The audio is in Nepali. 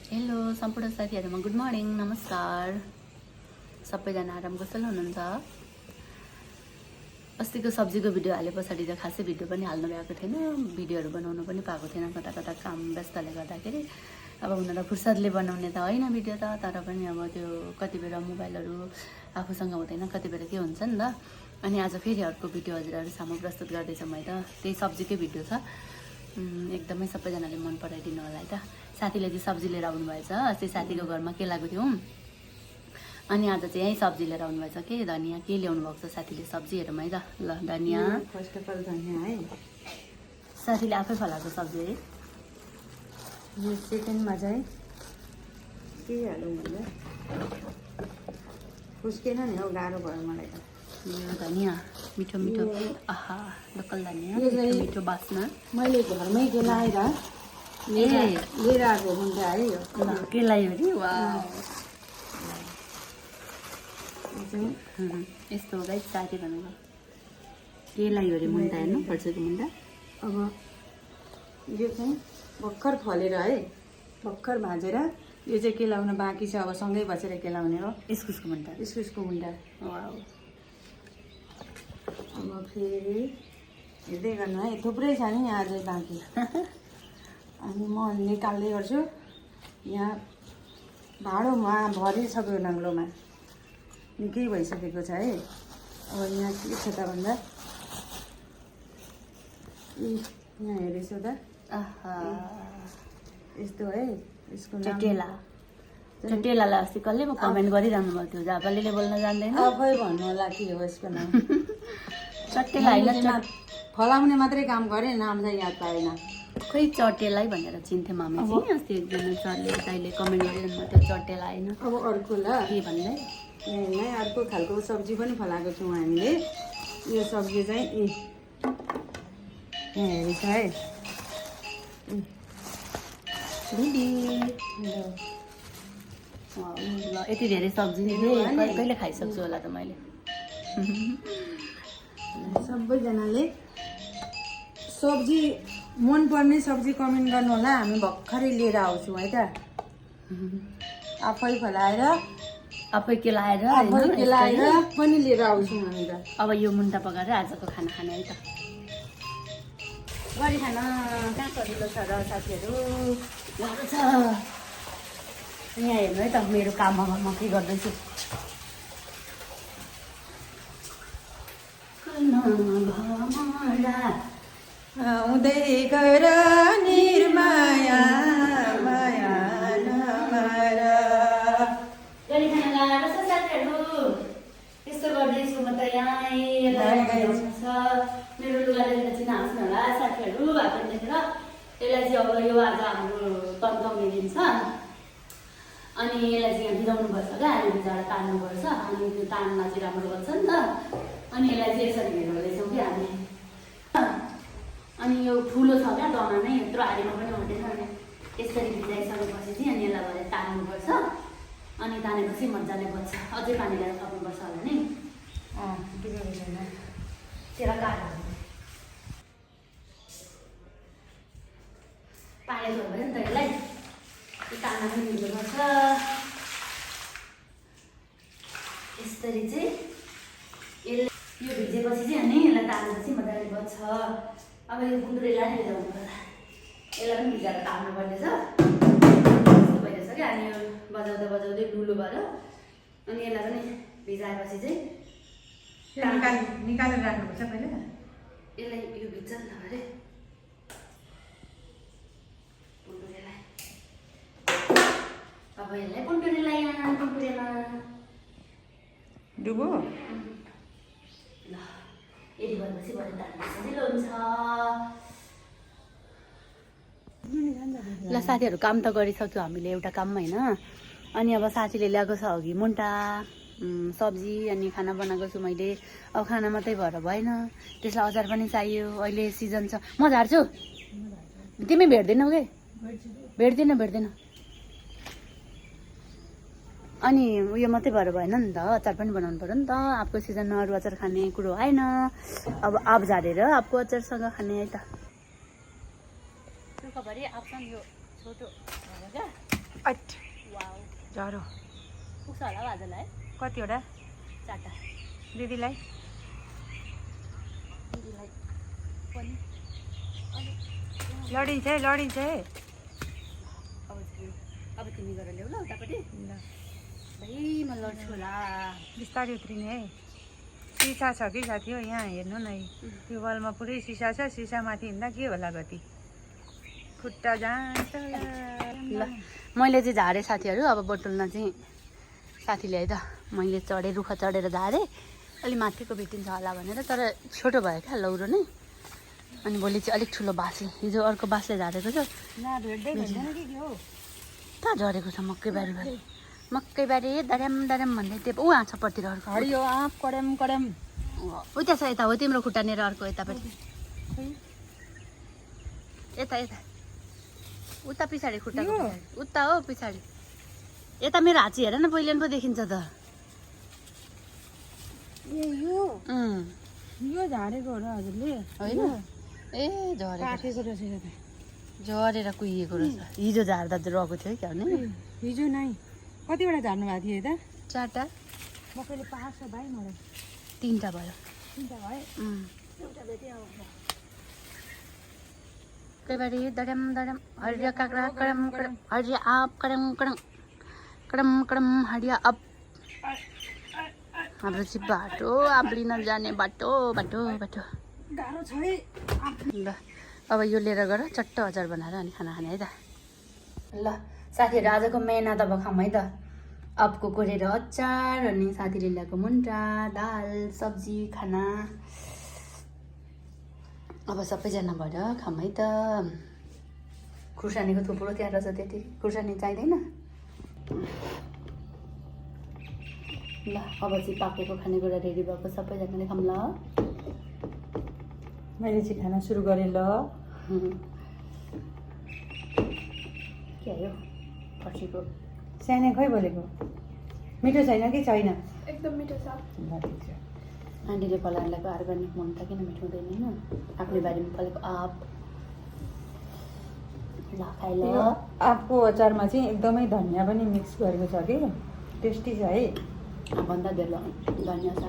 हेलो सम्पूर्ण साथीहरुमा गुड मर्निङ नमस्कार। सबैजना आराम कुशल हुनुहुन्छ? अस्तिको सब्जीको भिडियो हाले पछाडि त खासै भिडियो पनि हाल्नु भएको थिएन, भिडियोहरु बनाउनु पनि पाएको थिएन, कता कता काम व्यस्तले गर्दाखेरि। अब हुन त फुर्सदले बनाउने त हैन भिडियो त, तर पनि अब त्यो कति बेला मोबाइलहरु आफूसँग हुँदैन, कति बेला के हुन्छ नि त। अनि आज फेरि अर्को भिडियो हजुरहरु सामु प्रस्तुत गर्दैछु म त। त्यही सब्जीकै भिडियो छ। एकदमै सबैजनाले मन पराइदिनु होला है त। साथीले चाहिँ सब्जी लिएर आउनु भएछ। अस्ति साथीको घरमा के लागेको थियौं, अनि आज चाहिँ यही सब्जी लिएर आउनु भएछ के धनिया के ल्याउनु भएको छ साथीले। सब्जी हेरौँ है त। ल धनिया, फर्स्ट अफ अल धनिया है, साथीले आफै फलाएको सब्जी है। यो सेकेन्डमा चाहिँ के हालौँ भन्दा फुस्केन नि हौ, गाह्रो भयो मलाई त। यो धनिया मिठो मिठो, आहा लोकल धनिया, यो चाहिँ मिठो मिठो बास्ना। मैले घरमै केलाएर लिएर आएको हुन्छ है। यो के लाग्यो नि, वाउ चाहिँ यस्तो हो गाइस साथी भनेको। के लाग्यो अरे मुन्टा हेर्नु, फर्सीको मुन्टा। अब यो चाहिँ भर्खर फलेर है, भर्खर भाजेर यो चाहिँ केलाउन बाँकी छ। अब सँगै बसेर केलाउने हो। इस्कुसको मुन्टा, इस्कुसको मुन्टा। वाउ। अब फेरि हेर्दै गर्नु है, थुप्रै छ नि यहाँ अझै बाँकी। अनि म निकाल्दै गर्छु। यहाँ भाँडोमा भरिसक्यो, नाङ्लोमा निकै भइसकेको छ है। अब यहाँ के छ त भन्दा यहाँ हेरेछु त, आहा यस्तो है। यसको नाम चटेला। चटेलालाई अस्ति कसले पो कमेन्ट गरिरहनु भएको थियो, जापालीले बोल्न जान्दैन। आफै भन्नु होला के हो यसको नाम। चटेला होइन, फलाउने मात्रै काम गरेँ, नाम चाहिँ याद पाएन। खै चटेलाई भनेर चिन्थे मामे चाहिँ। अस्ति एकजना सरले दाइले कमेन्ट गरिरहनु भएको थियो चटेला होइन अब अर्को ल के भन्दै। यहाँ अर्को खालको सब्जी पनि फलाएको छौँ हामीले। यो सब्जी चाहिँ यहाँ हेरेछ है। दिदी ल यति धेरै सब्जी कहिले खाइसक्छु होला त मैले। सबैजनाले सब्जी मनपर्ने सब्जी कमेन्ट गर्नु होला। हामी भर्खरै लिएर आउँछौँ है त, आफै फलाएर आफै केलाएर आफै केलाएर पनि लिएर आउँछौँ हामी त। अब यो मुन्टा पकाएर आजको खाना खाने है त। गरी खाना कहाँ सजिलो छ र साथीहरू, गाह्रो छ। यहाँ हेर्नु है त मेरो काममा म के गर्दैछु। आउँदै गर निर्माया माया नमार। गरी खाना गाह्रो छ साथीहरू, यस्तो गर्दैछु म त यहाँ। मेरो लुगा देखेर चिन्न हाँस्नु होला साथीहरू। भएको देखेर यसलाई चाहिँ अब यो आज हाम्रो तन्काउने दिन छ। अनि यसलाई चाहिँ यहाँ भिजाउनु पर्छ क्या, अहिले भिजाएर तान्नुपर्छ। अनि त्यो तानमा चाहिँ राम्रो गर्छ नि त। अनि यसलाई चाहिँ यसरी हेर्दैछौँ कि हामी। अनि यो ठुलो छ क्या दाना नै, यत्रो हारीमा पनि हुँदैन। अनि यसरी भिजाइसकेपछि चाहिँ अनि यसलाई भएर तान्नुपर्छ। अनि तानेपछि मजाले बज्छ। अझै पानी ल्याएर थप्नुपर्छ होला नि। त्यसलाई काट्नु पानी छोड्यो भने नि त यसलाई तान्न पनि मिल्नुपर्छ। यसरी चाहिँ यसले यो भिजेपछि चाहिँ अनि यसलाई तानेपछि मजाले बज्छ। अब यो गुन्द्रेलाई भिजाउनु पर्छ, यसलाई पनि भिजाएर तान्नु पर्नेछ। यस्तो भइरहेछ क्या। अनि यो बजाउँदै बजाउँदै डुलो भएर अनि यसलाई पनि भिजाएपछि चाहिँ निकालेर राख्नुपर्छ पहिला। यसलाई यो भिज्छ नि त अरे पुन्टुरेलाई। अब यसलाई पुन्टुरेलाई यहाँ पुन्टुरेमा डुबो ल यदि भएपछि भरे तान्नु सजिलो हुन्छ। ल साथीहरू काम त गरिसक्यो हामीले एउटा काम होइन। अनि अब साथीले ल्याएको छ अघि मुन्टा सब्जी अनि खाना बनाएको छु मैले। अब खाना मात्रै भएर भएन, त्यसलाई अचार पनि चाहियो। अहिले सिजन छ। म झार्छु, तिमी भेट्दैनौ के? भेट्दैन। अनि उयो मात्रै भएर भएन नि त, अचार पनि बनाउनु पर्यो नि त। आपको सिजनमा अरू अचार खाने कुरो आएन। अब आप झारेर आपको अचारसँग खाने है त। आपसँग यो छोटो क्या झरो पुग्छ होला हौ आजलाई है कतिवटा 4टा दिदीलाई दिदीलाई पनि लडिन्छ है लडिन्छ है अब तिमी गरेर ल्याउ ल उतापट्टि ल भाइ म लड्छु होला बिस्तारै उत्रिने है सिसा छ कि साथी हो यहाँ हेर्नु न त्यो वालमा पुरै सिसा छ सिसामाथि हिँड्दा के होला गति खुट्टा जान्छ ल मैले चाहिँ झारेँ साथीहरू अब बोतलमा चाहिँ साथीले है त मैले चढेँ रुख चढेर झारेँ अलि माथिको भेटिन्छ होला भनेर तर छोटो भयो क्या लौरो नै अनि भोलि चाहिँ अलिक ठुलो बाँसले हिजो अर्को बाँसले झारेको छ भेट्दै भेट्दैन कि के हो कहाँ झरेको छ मकै बारी दर्याम दर्याम भन्दै त्यो ऊ आँछपट्टि अर्को हरियो आँप कडम कडम उता छ यता हो तिम्रो खुट्टानेर अर्को यतापट्टि यता यता उता पछाडि खुट्टाको पछाडि उता हो पछाडि यता मेरो हात हेर न पहिला पो देखिन्छ त ए यो झारेको हो र हजुरले होइन ए झरेको काटेको रहेछ झरेर कुहिएको रहेछ हिजो झार्दा रहेको थियो क्या भने हिजो नै कतिवटा झार्नु भएको थियो त 4टा मकैले पार्छ भाइ मलाई 3टा भयो 3टा भयो एउटा भेटेँ अब कैबारी दडम दडम हरिया काक्रा कडम कडम हरिया आप कडम कडम कडम कडम हरिया अप हाम्रो चाहिँ बाटो आप लिन जाने बाटो बाटो बाटो गाह्रो छ है ल अब यो लिएर गएर चट्ट अचार बनाएर अनि खाना खाने है त ल साथीहरू आजको मेहनत अब खाऊँ है त अपको कोरेर अचार अनि साथीले ल्याएको मुन्टा दाल सब्जी खाना अब सबैजना भएर खाऊँ है त खुर्सानीको थुप्रो तयार रहेछ त्यति खुर्सानी चाहिँदैन ल अब चाहिँ पाकेको खानेकुरा रेडी भएको सबैजनाले खाऊँ ल मैले चाहिँ खाना सुरु गरेँ ल के आयो फर्सीको सानो खै बोलेको मिठो छैन कि छैन एकदम मिठो छ ल ठिक छ आन्टीले फलाएर ल्याएको अर्ग्यानिक मन त किन मिठो हुँदैन होइन आफ्नै बारीमा फलेको आप ल खाइ ल आँपको अचारमा चाहिँ एकदमै धनियाँ पनि मिक्स गरेको छ कि टेस्टी छ है भन्दा धेर धनियाँ छ